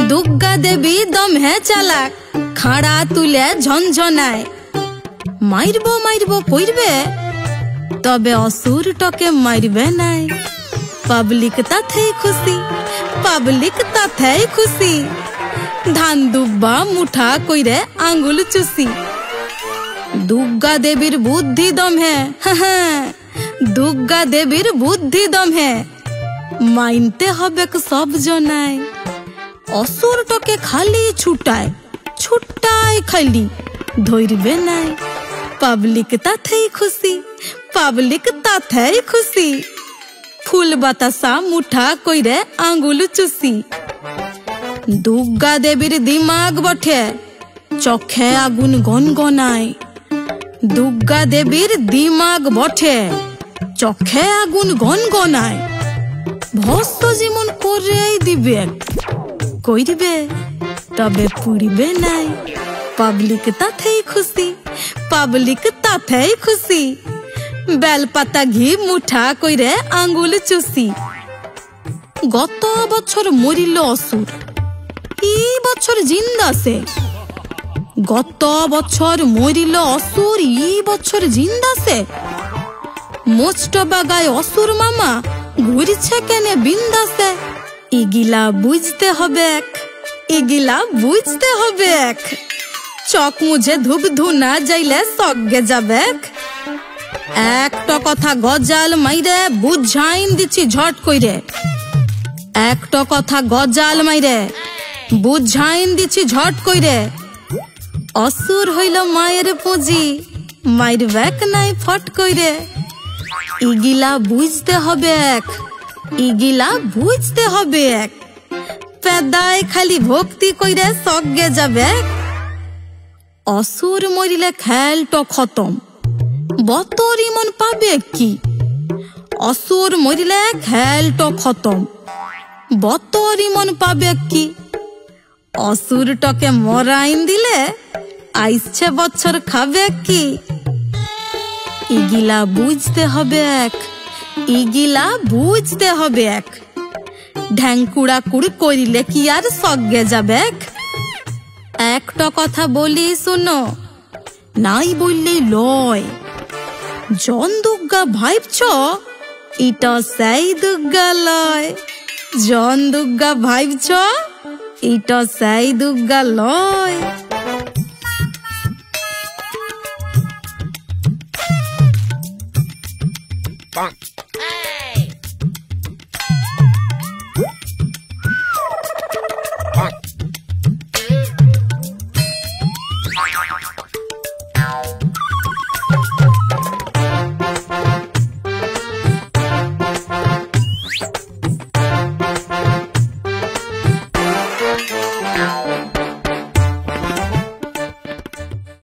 दुर्गा देवी दम है चालाक खाड़ा तुले झनझनाय मारबो मारबो कइरबे तबे असुर टके मारबे नाय पब्लिक ताथेई खुशी धान दुब्बा मुठा कइरे आंगुल चुसी दुर्गा देवीर बुद्धि दम है दुर्गा देवीर बुद्धि दम है मानते हबे सब जनाय असुर टके खाली छुटाय खाली धरबे नाय पब्लिक ताथेई खुशी फूल बतासा मुठा कइरे आंगुल चुसी दुर्गा देवीर दिमाग बठे चखे आगुन गनगनाय दुर्गा देवीर दिमाग बठे चखे आगुन गनगनाय भस्त जीवन करेई दिबे कइरबे तबे पुड़िबे नाय पब्लिक ताथेई खुशी बेल पाता घी मुठा कइरे आंगुल चुसी गत बछर मरिल असुर ई बछर जिंदा से गत बछर मरिल असुर ई बछर जिंदा से मोस्ट बागाय असुर मामा घुरछे केने बिंदासे इगिला बुझते हबे चक मुझे धूप धुना जाइले सगे जाबे एकटा कथा गजाल माइरे बुझाइन दिछि झट कइरे एकटा कथा गजाल माइरे बुझाइन दिछि झट कइरे असुर हइल माয়ের পুঁজি मारबेक नाई फट कइरे इगिला बुझते हबे पेदाय खाली भक्ति कइरे सगे जाबे असुर मरिले खेल तो खत्म बतरी मन पाबे की असुर मरिले खेल तो खत्म बतरी मन पाबे की असुर टके मराइन दिले आइछे बछर खाबे की इगिला बुझते हबे ढ्यांकुड़ा कुड़ करिले की आर सगे जाबे एकटा कथा बोली सुनो नाई बोलले लय जन दुर्गा भाइबछ इटा सेई दुर्गा लय जन दुर्गा भाइबछ इटा सेई दुर्गा लय